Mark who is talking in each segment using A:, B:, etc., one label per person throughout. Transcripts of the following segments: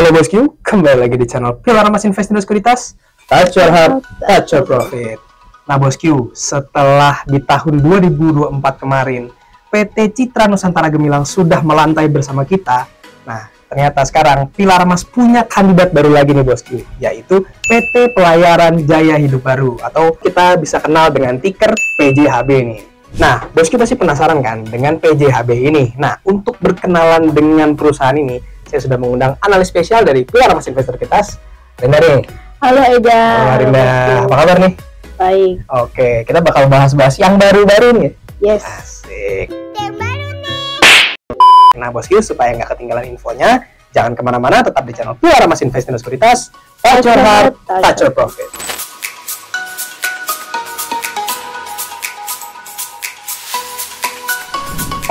A: Halo bosku, kembali lagi di channel Pilar Mas Invest Sekuritas, Touch Your Heart, Touch Your Profit. Nah bosku, setelah di tahun 2024 kemarin PT Citra Nusantara Gemilang sudah melantai bersama kita. Nah ternyata sekarang Pilar Mas punya kandidat baru lagi nih bosku, yaitu PT Pelayaran Jaya Hidup Baru, atau kita bisa kenal dengan ticker PJHB nih. Nah bosku pasti penasaran kan dengan PJHB ini. Nah untuk berkenalan dengan perusahaan ini, saya sudah mengundang analis spesial dari Pilar Mas Investor Sekuritas, Rinda nih.
B: Halo Eda.
A: Halo Rinda, apa kabar nih?
B: Baik.
A: Oke, kita bakal bahas-bahas yang baru-baru nih.
B: Yes.
A: Asik.
B: Yang baru nih.
A: Nah bosku, supaya nggak ketinggalan infonya, jangan kemana-mana, tetap di channel Pilar Mas Investor Sekuritas, Touch Your Heart, Touch Your Profit.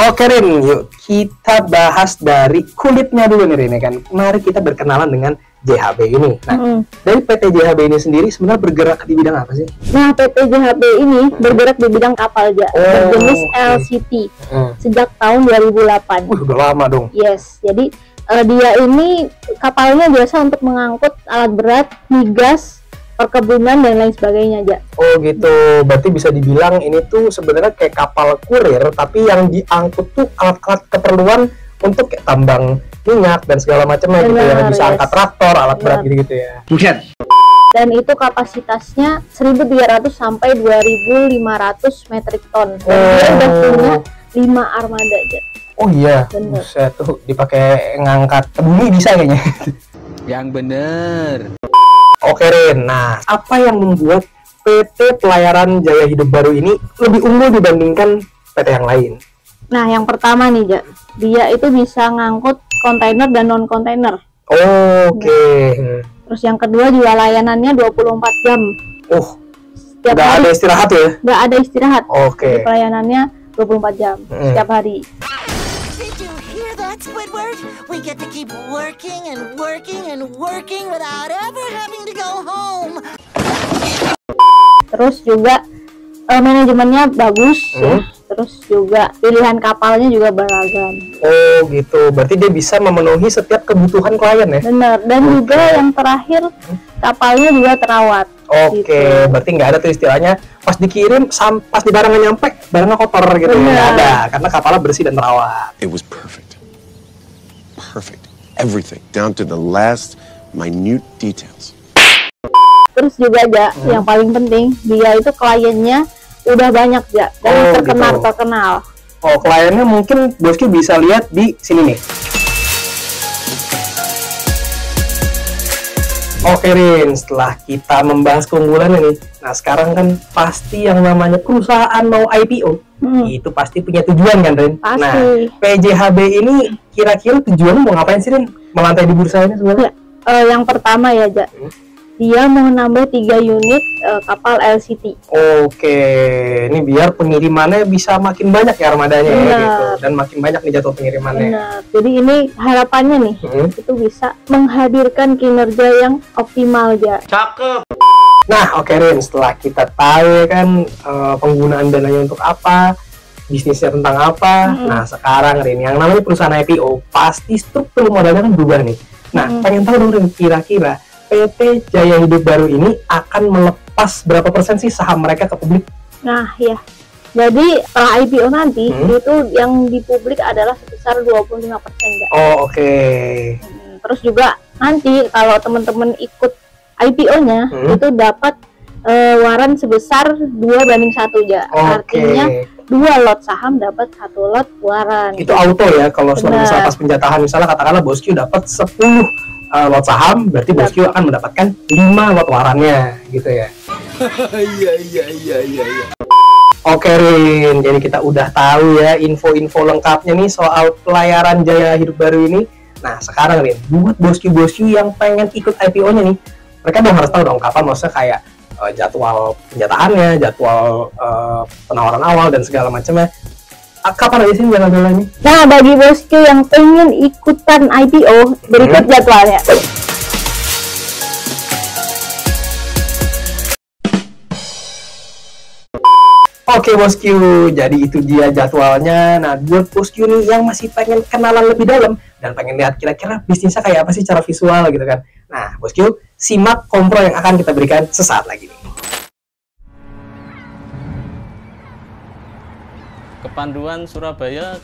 A: Oke Rin, yuk kita bahas dari kulitnya dulu nih Rin, ya kan? Mari kita berkenalan dengan JHB ini. Nah, dari PT JHB ini sendiri sebenarnya bergerak di bidang apa sih?
B: Nah, PT JHB ini bergerak di bidang kapal berjenis LCT sejak tahun 2008.
A: Udah lama dong.
B: Yes, jadi dia ini kapalnya biasa untuk mengangkut alat berat, migas, perkebunan dan lain sebagainya aja.
A: Oh gitu, berarti bisa dibilang ini tuh sebenarnya kayak kapal kurir, tapi yang diangkut tuh alat-alat keperluan untuk kayak tambang minyak dan segala macamnya gitu ya, bisa angkat traktor, alat berat gitu-gitu ya. Bukan.
B: Dan itu kapasitasnya 1.300 sampai 2.500 metrik ton. Dan dia udah punya 5 armada aja.
A: Oh iya,
B: bener.
A: Tuh dipakai ngangkat ke bumi bisa kayaknya.
C: Yang bener.
A: Oke Rin, nah apa yang membuat PT Pelayaran Jaya Hidup Baru ini lebih unggul dibandingkan PT yang lain?
B: Nah yang pertama nih Ja, dia itu bisa ngangkut kontainer dan non kontainer.
A: Oke.
B: Terus yang kedua juga layanannya 24 jam. Setiap
A: nggak
B: hari,
A: ada istirahat ya?
B: Nggak ada istirahat.
A: Oke.
B: Jadi pelayanannya 24 jam setiap hari.
D: Squidward, we get to keep working and working and working without ever having to go home.
B: Terus juga manajemennya bagus, ya. Terus juga pilihan kapalnya juga beragam.
A: Oh gitu, berarti dia bisa memenuhi setiap kebutuhan klien ya?
B: Bener, dan juga yang terakhir kapalnya juga terawat.
A: Oke,
B: gitu.
A: Berarti nggak ada tuh istilahnya pas dikirim, pas di barangnya nyampe, barangnya kotor gitu. Nggak ada, karena kapalnya bersih dan terawat.
E: It was perfect. Perfect. Everything, down to the last minute details.
B: Terus juga yang paling penting, dia itu kliennya udah banyak dan terkenal.
A: Oh, kliennya mungkin bosku bisa lihat di sini nih. Oke Rin, setelah kita membahas keunggulannya nih, nah sekarang kan pasti yang namanya perusahaan mau IPO, itu pasti punya tujuan kan Rin?
B: Pasti.
A: Nah, PJHB ini kira-kira tujuannya mau ngapain sih Rin? Melantai di bursa ini sebenarnya?
B: Yang pertama ya Ja, dia mau nambah 3 unit kapal LCT.
A: Oke, ini biar pengirimannya bisa makin banyak ya armadanya ya gitu, dan makin banyak nih jadwal pengirimannya.
B: Benar. Jadi ini harapannya nih, itu bisa menghadirkan kinerja yang optimal ya.
A: Cakep. Nah, oke Rin, setelah kita tahu kan penggunaan dananya untuk apa, bisnisnya tentang apa, nah sekarang Rin, yang namanya perusahaan IPO pasti struktur modalnya kan berubah nih. Nah, pengen tahu dong Rin, kira-kira PT Jaya Hidup Baru ini akan melepas berapa persen sih saham mereka ke publik?
B: Nah ya, jadi setelah IPO nanti itu yang di publik adalah sebesar 25% ya.
A: Oh oke.
B: Terus juga nanti kalau teman-teman ikut IPO-nya itu dapat waran sebesar 2:1 ya. Artinya 2 lot saham dapat 1 lot waran.
A: Itu auto ya, kalau misalnya pas penjatahan misalnya katakanlah bosku dapat 10 lot saham, berarti bosku akan mendapatkan 5 lot warannya gitu ya. Iya. Oke Rin, jadi kita udah tahu ya info-info lengkapnya nih soal Pelayaran Jaya Hidup Baru ini. Nah sekarang Rin, buat bosku-bosku yang pengen ikut IPO-nya nih, mereka dong harus tahu dong kapan, maksudnya kayak jadwal penjatahannya, jadwal penawaran awal dan segala macamnya. Kapan aja sih jalan-jalannya?
B: Nah, bagi bosku yang pengen ikutan IPO, berikut jadwalnya.
A: Oke bosku, jadi itu dia jadwalnya. Nah, buat bosku nih yang masih pengen kenalan lebih dalam dan pengen lihat kira-kira bisnisnya kayak apa sih secara visual gitu kan. Nah, bosku, simak kompro yang akan kita berikan sesaat lagi nih.
F: Kepanduan Surabaya,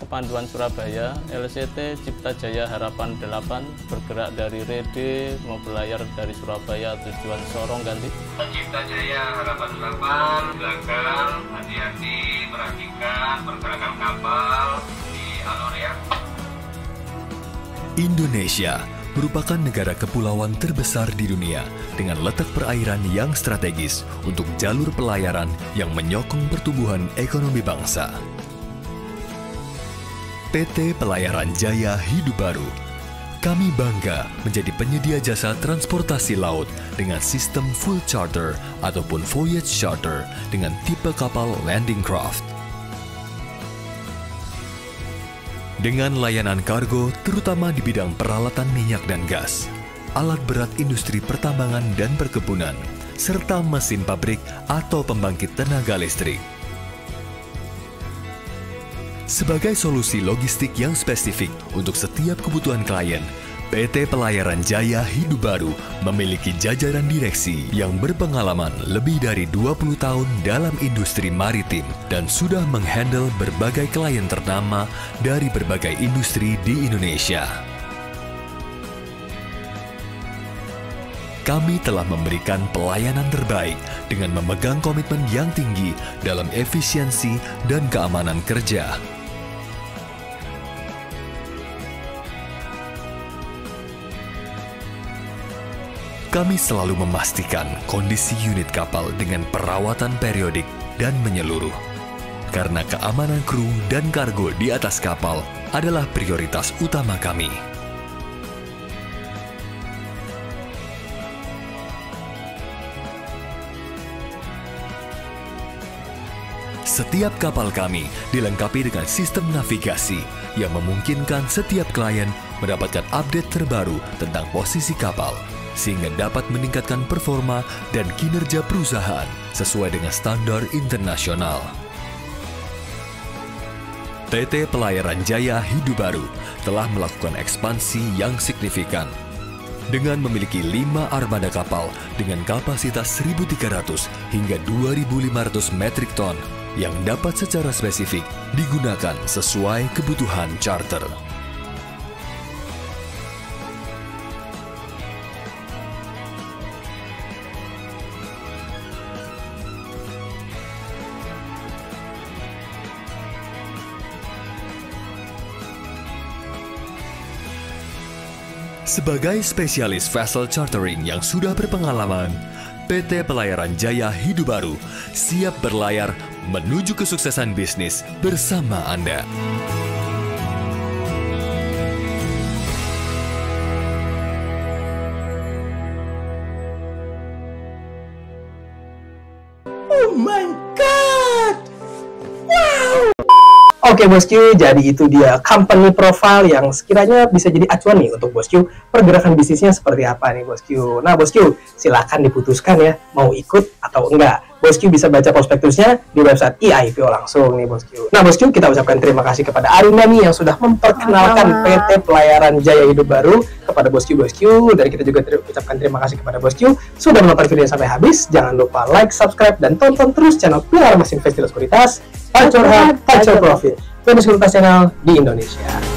F: LCT Cipta Jaya Harapan 8 bergerak dari Rede mau berlayar dari Surabaya tujuan Sorong ganti.
G: Cipta Jaya Harapan 8 belakang, hati-hati perhatikan pergerakan kapal di alur ya.
H: Indonesia merupakan negara kepulauan terbesar di dunia dengan letak perairan yang strategis untuk jalur pelayaran yang menyokong pertumbuhan ekonomi bangsa. PT Pelayaran Jaya Hidup Baru. Kami bangga menjadi penyedia jasa transportasi laut dengan sistem full charter ataupun voyage charter dengan tipe kapal landing craft. Dengan layanan kargo terutama di bidang peralatan minyak dan gas, alat berat industri pertambangan dan perkebunan, serta mesin pabrik atau pembangkit tenaga listrik. Sebagai solusi logistik yang spesifik untuk setiap kebutuhan klien, PT Pelayaran Jaya Hidup Baru memiliki jajaran direksi yang berpengalaman lebih dari 20 tahun dalam industri maritim dan sudah menghandle berbagai klien ternama dari berbagai industri di Indonesia. Kami telah memberikan pelayanan terbaik dengan memegang komitmen yang tinggi dalam efisiensi dan keamanan kerja. Kami selalu memastikan kondisi unit kapal dengan perawatan periodik dan menyeluruh. Karena keamanan kru dan kargo di atas kapal adalah prioritas utama kami. Setiap kapal kami dilengkapi dengan sistem navigasi yang memungkinkan setiap klien mendapatkan update terbaru tentang posisi kapal, sehingga dapat meningkatkan performa dan kinerja perusahaan sesuai dengan standar internasional. PT Pelayaran Jaya Hidup Baru telah melakukan ekspansi yang signifikan dengan memiliki 5 armada kapal dengan kapasitas 1.300 hingga 2.500 metrik ton yang dapat secara spesifik digunakan sesuai kebutuhan charter. Sebagai spesialis vessel chartering yang sudah berpengalaman, PT Pelayaran Jaya Hidup Baru siap berlayar menuju kesuksesan bisnis bersama Anda.
A: Oh my god! Wow! Oke bosku, jadi itu dia company profile yang sekiranya bisa jadi acuan nih untuk bosku pergerakan bisnisnya seperti apa nih bosku. Nah bosku, silakan diputuskan ya mau ikut atau enggak. Bosku bisa baca prospektusnya di website IPO langsung nih bosku. Nah bosku, kita ucapkan terima kasih kepada Arindani yang sudah memperkenalkan PT Pelayaran Jaya Hidup Baru kepada bosku. Dan kita juga ucapkan terima kasih kepada bosku sudah menonton video sampai habis. Jangan lupa like, subscribe, dan tonton terus channel Pelihara Mesin Sekuritas. Touch your heart, touch your profit. Sekuritas channel di Indonesia.